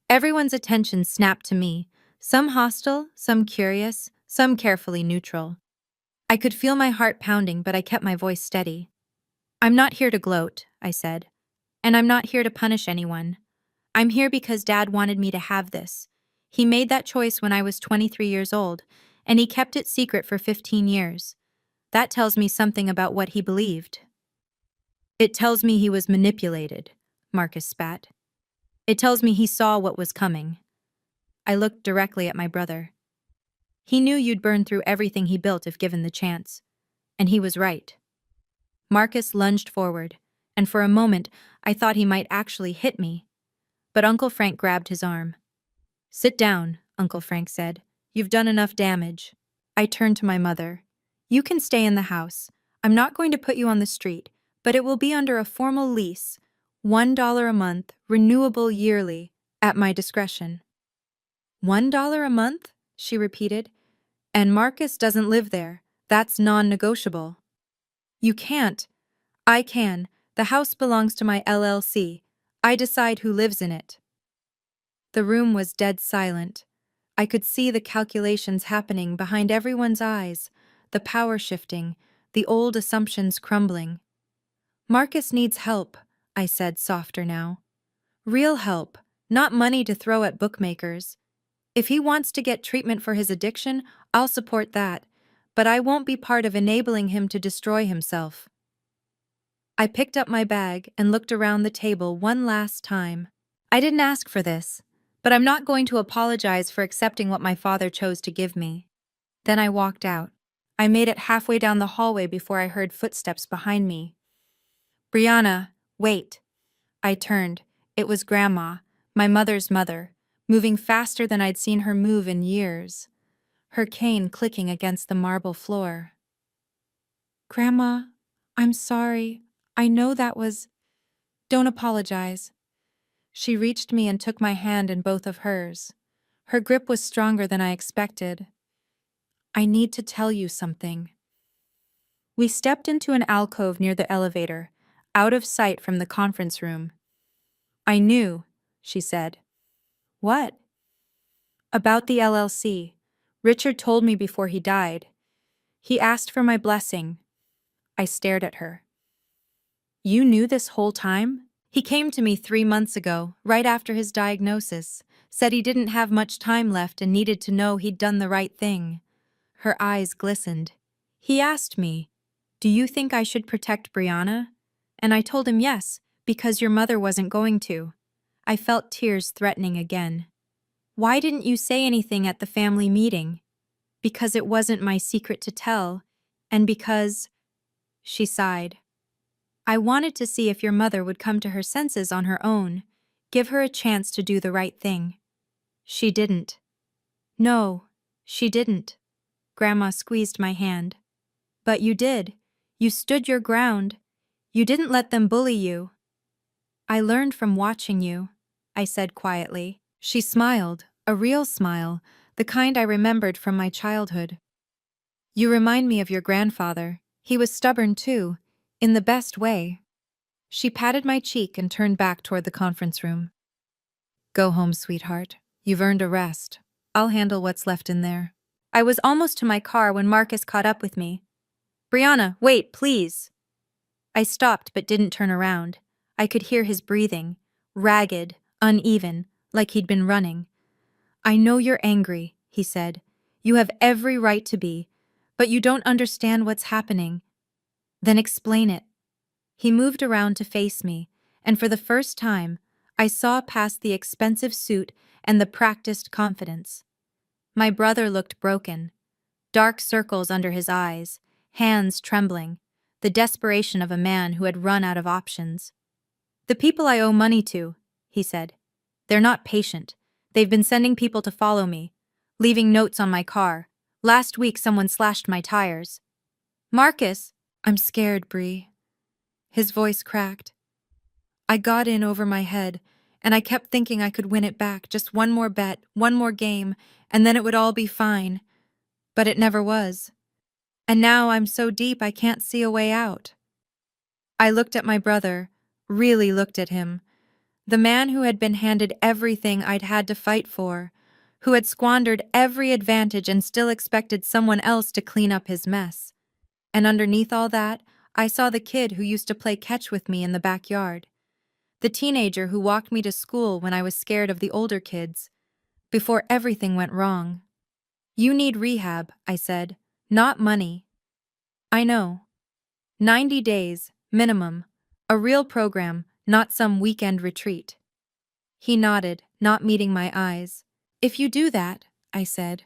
Everyone's attention snapped to me, some hostile, some curious, some carefully neutral. I could feel my heart pounding, but I kept my voice steady. I'm not here to gloat, I said. And I'm not here to punish anyone. I'm here because Dad wanted me to have this. He made that choice when I was 23 years old, and he kept it secret for 15 years. That tells me something about what he believed. It tells me he was manipulated, Marcus spat. It tells me he saw what was coming. I looked directly at my brother. He knew you'd burn through everything he built if given the chance. And he was right. Marcus lunged forward, and for a moment I thought he might actually hit me. But Uncle Frank grabbed his arm. Sit down, Uncle Frank said. You've done enough damage. I turned to my mother. You can stay in the house. I'm not going to put you on the street, but it will be under a formal lease. $1 a month, renewable yearly, at my discretion. $1 a month? She repeated. And Marcus doesn't live there. That's non-negotiable. You can't. I can. The house belongs to my LLC. I decide who lives in it. The room was dead silent. I could see the calculations happening behind everyone's eyes, the power shifting, the old assumptions crumbling. Marcus needs help, I said softer now. Real help, not money to throw at bookmakers. If he wants to get treatment for his addiction, I'll support that, but I won't be part of enabling him to destroy himself. I picked up my bag and looked around the table one last time. I didn't ask for this, but I'm not going to apologize for accepting what my father chose to give me. Then I walked out. I made it halfway down the hallway before I heard footsteps behind me. Brianna, wait. I turned. It was Grandma, my mother's mother, moving faster than I'd seen her move in years, her cane clicking against the marble floor. Grandma, I'm sorry. I know that was... Don't apologize. She reached me and took my hand in both of hers. Her grip was stronger than I expected. I need to tell you something. We stepped into an alcove near the elevator, out of sight from the conference room. I knew, she said. What? About the LLC. Richard told me before he died. He asked for my blessing. I stared at her. You knew this whole time? He came to me 3 months ago, right after his diagnosis, said he didn't have much time left and needed to know he'd done the right thing. Her eyes glistened. He asked me, do you think I should protect Brianna? And I told him yes, because your mother wasn't going to. I felt tears threatening again. Why didn't you say anything at the family meeting? Because it wasn't my secret to tell, and because... She sighed. I wanted to see if your mother would come to her senses on her own, give her a chance to do the right thing. She didn't. No, she didn't. Grandma squeezed my hand. But you did. You stood your ground. You didn't let them bully you. I learned from watching you, I said quietly. She smiled, a real smile, the kind I remembered from my childhood. You remind me of your grandfather. He was stubborn too, in the best way. She patted my cheek and turned back toward the conference room. Go home, sweetheart. You've earned a rest. I'll handle what's left in there. I was almost to my car when Marcus caught up with me. Brianna, wait, please. I stopped but didn't turn around. I could hear his breathing, ragged, uneven, like he'd been running. I know you're angry, he said. You have every right to be, but you don't understand what's happening. Then explain it. He moved around to face me, and for the first time, I saw past the expensive suit and the practiced confidence. My brother looked broken. Dark circles under his eyes, hands trembling, the desperation of a man who had run out of options. The people I owe money to, he said. They're not patient. They've been sending people to follow me, leaving notes on my car. Last week someone slashed my tires. Marcus! I'm scared, Bree. His voice cracked. I got in over my head, and I kept thinking I could win it back, just one more bet, one more game, and then it would all be fine. But it never was. And now I'm so deep I can't see a way out. I looked at my brother, really looked at him. The man who had been handed everything I'd had to fight for, who had squandered every advantage and still expected someone else to clean up his mess. And underneath all that, I saw the kid who used to play catch with me in the backyard. The teenager who walked me to school when I was scared of the older kids, before everything went wrong. You need rehab, I said, not money. I know. 90 days, minimum. A real program, not some weekend retreat. He nodded, not meeting my eyes. If you do that, I said,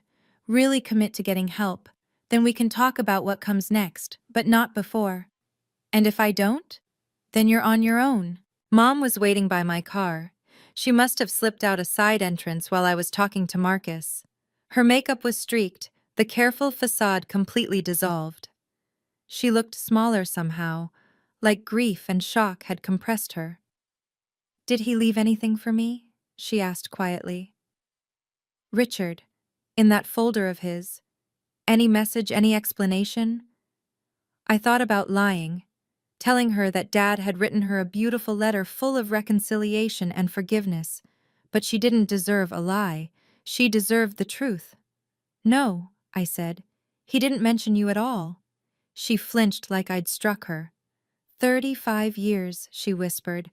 really commit to getting help, then we can talk about what comes next, but not before. And if I don't? Then you're on your own. Mom was waiting by my car. She must have slipped out a side entrance while I was talking to Marcus. Her makeup was streaked, the careful facade completely dissolved. She looked smaller somehow, like grief and shock had compressed her. Did he leave anything for me? She asked quietly. Richard, in that folder of his. Any message, any explanation? I thought about lying, telling her that Dad had written her a beautiful letter full of reconciliation and forgiveness, but she didn't deserve a lie. She deserved the truth. No, I said. He didn't mention you at all. She flinched like I'd struck her. 35 years, she whispered.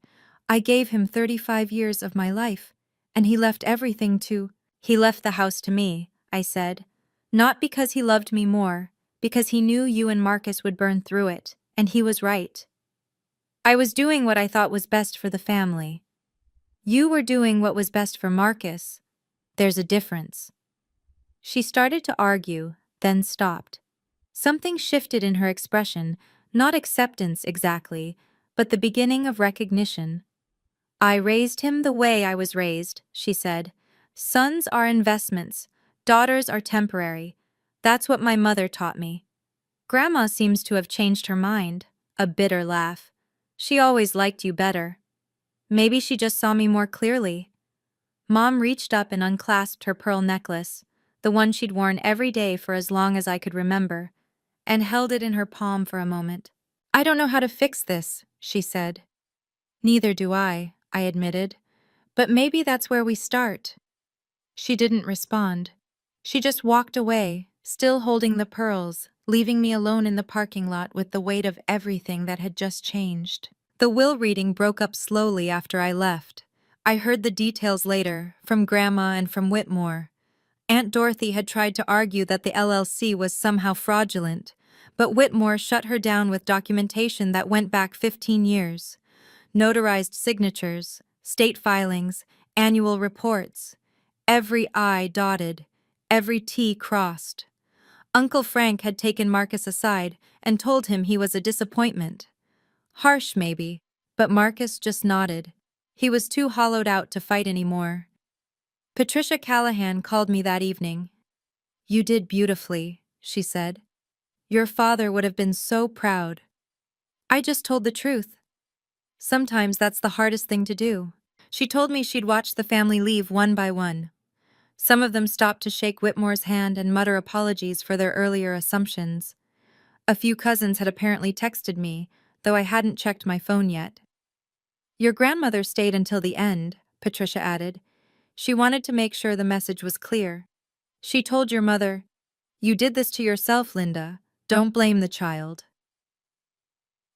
I gave him 35 years of my life, and he left everything to— He left the house to me, I said. Not because he loved me more, because he knew you and Marcus would burn through it, and he was right. I was doing what I thought was best for the family. You were doing what was best for Marcus. There's a difference. She started to argue, then stopped. Something shifted in her expression, not acceptance exactly, but the beginning of recognition. I raised him the way I was raised, she said. Sons are investments, daughters are temporary. That's what my mother taught me. Grandma seems to have changed her mind. A bitter laugh. She always liked you better. Maybe she just saw me more clearly. Mom reached up and unclasped her pearl necklace, the one she'd worn every day for as long as I could remember, and held it in her palm for a moment. I don't know how to fix this, she said. Neither do I admitted. But maybe that's where we start. She didn't respond. She just walked away, still holding the pearls, leaving me alone in the parking lot with the weight of everything that had just changed. The will reading broke up slowly after I left. I heard the details later, from Grandma and from Whitmore. Aunt Dorothy had tried to argue that the LLC was somehow fraudulent, but Whitmore shut her down with documentation that went back 15 years. Notarized signatures, state filings, annual reports. Every I dotted, every T crossed. Uncle Frank had taken Marcus aside and told him he was a disappointment. Harsh, maybe, but Marcus just nodded. He was too hollowed out to fight anymore. Patricia Callahan called me that evening. You did beautifully, she said. Your father would have been so proud. I just told the truth. Sometimes that's the hardest thing to do. She told me she'd watched the family leave one by one. Some of them stopped to shake Whitmore's hand and mutter apologies for their earlier assumptions. A few cousins had apparently texted me, though I hadn't checked my phone yet. Your grandmother stayed until the end, Patricia added. She wanted to make sure the message was clear. She told your mother, "You did this to yourself, Linda. Don't blame the child."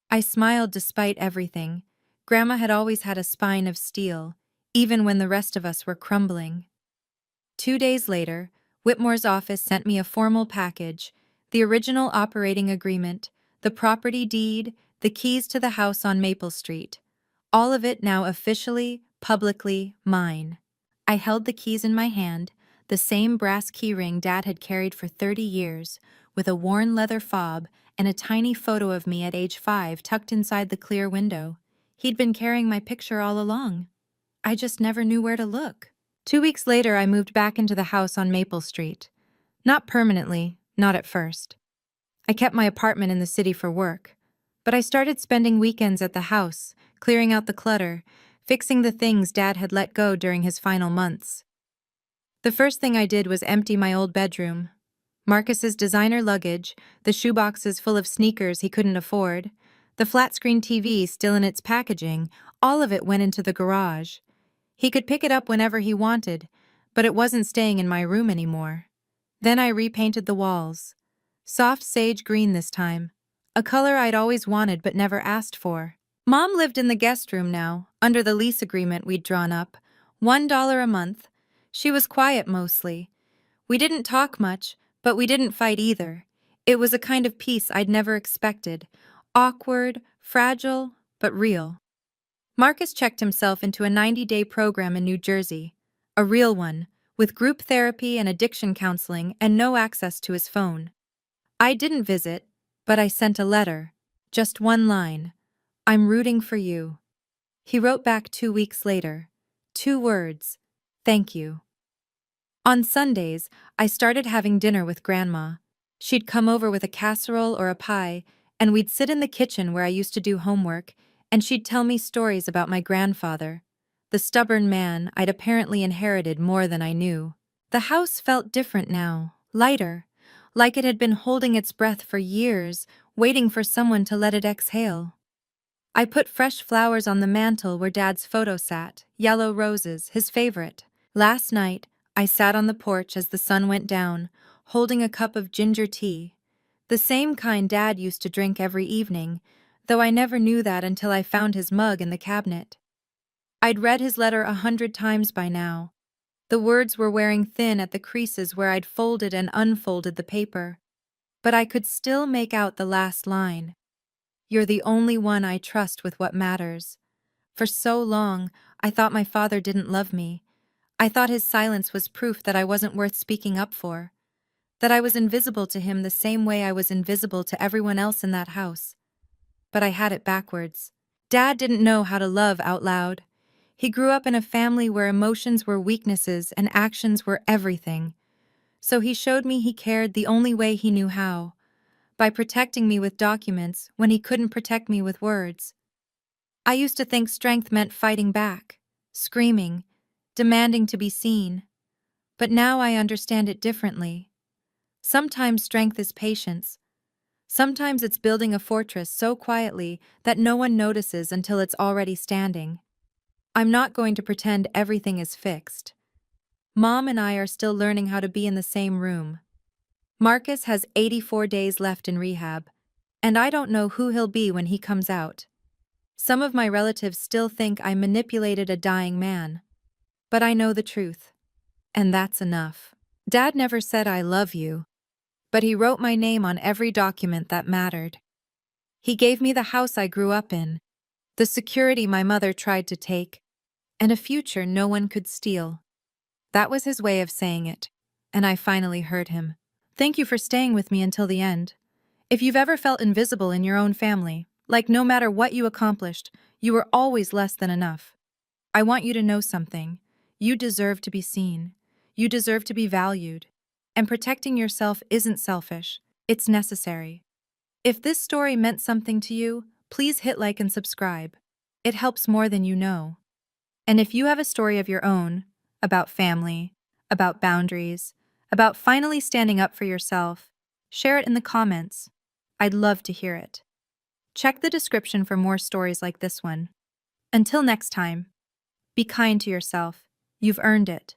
I smiled despite everything. Grandma had always had a spine of steel, even when the rest of us were crumbling. 2 days later, Whitmore's office sent me a formal package, the original operating agreement, the property deed, the keys to the house on Maple Street. All of it now officially, publicly mine. I held the keys in my hand, the same brass keyring Dad had carried for 30 years, with a worn leather fob and a tiny photo of me at age 5 tucked inside the clear window. He'd been carrying my picture all along. I just never knew where to look. 2 weeks later, I moved back into the house on Maple Street. Not permanently, not at first. I kept my apartment in the city for work. But I started spending weekends at the house, clearing out the clutter, fixing the things Dad had let go during his final months. The first thing I did was empty my old bedroom. Marcus's designer luggage, the shoeboxes full of sneakers he couldn't afford, the flat-screen TV still in its packaging, all of it went into the garage. He could pick it up whenever he wanted, but it wasn't staying in my room anymore. Then I repainted the walls. Soft sage green this time, a color I'd always wanted but never asked for. Mom lived in the guest room now, under the lease agreement we'd drawn up, $1 a month. She was quiet mostly. We didn't talk much, but we didn't fight either. It was a kind of peace I'd never expected. Awkward, fragile, but real. Marcus checked himself into a 90-day program in New Jersey. A real one, with group therapy and addiction counseling and no access to his phone. I didn't visit, but I sent a letter. Just one line. I'm rooting for you. He wrote back 2 weeks later. 2 words. Thank you. On Sundays, I started having dinner with Grandma. She'd come over with a casserole or a pie, and we'd sit in the kitchen where I used to do homework, and she'd tell me stories about my grandfather, the stubborn man I'd apparently inherited more than I knew. The house felt different now, lighter, like it had been holding its breath for years, waiting for someone to let it exhale. I put fresh flowers on the mantel where Dad's photo sat, yellow roses, his favorite. Last night, I sat on the porch as the sun went down, holding a cup of ginger tea, the same kind Dad used to drink every evening, though I never knew that until I found his mug in the cabinet. I'd read his letter 100 times by now. The words were wearing thin at the creases where I'd folded and unfolded the paper. But I could still make out the last line. You're the only one I trust with what matters. For so long, I thought my father didn't love me. I thought his silence was proof that I wasn't worth speaking up for. That I was invisible to him the same way I was invisible to everyone else in that house. But I had it backwards. Dad didn't know how to love out loud. He grew up in a family where emotions were weaknesses and actions were everything. So he showed me he cared the only way he knew how, by protecting me with documents when he couldn't protect me with words. I used to think strength meant fighting back, screaming, demanding to be seen. But now I understand it differently. Sometimes strength is patience. Sometimes it's building a fortress so quietly that no one notices until it's already standing. I'm not going to pretend everything is fixed. Mom and I are still learning how to be in the same room. Marcus has 84 days left in rehab, and I don't know who he'll be when he comes out. Some of my relatives still think I manipulated a dying man. But I know the truth. And that's enough. Dad never said I love you, but he wrote my name on every document that mattered. He gave me the house I grew up in, the security my mother tried to take, and a future no one could steal. That was his way of saying it, and I finally heard him. Thank you for staying with me until the end. If you've ever felt invisible in your own family, like no matter what you accomplished, you were always less than enough, I want you to know something. You deserve to be seen. You deserve to be valued. And protecting yourself isn't selfish, it's necessary. If this story meant something to you, please hit like and subscribe. It helps more than you know. And if you have a story of your own, about family, about boundaries, about finally standing up for yourself, share it in the comments. I'd love to hear it. Check the description for more stories like this one. Until next time, be kind to yourself. You've earned it.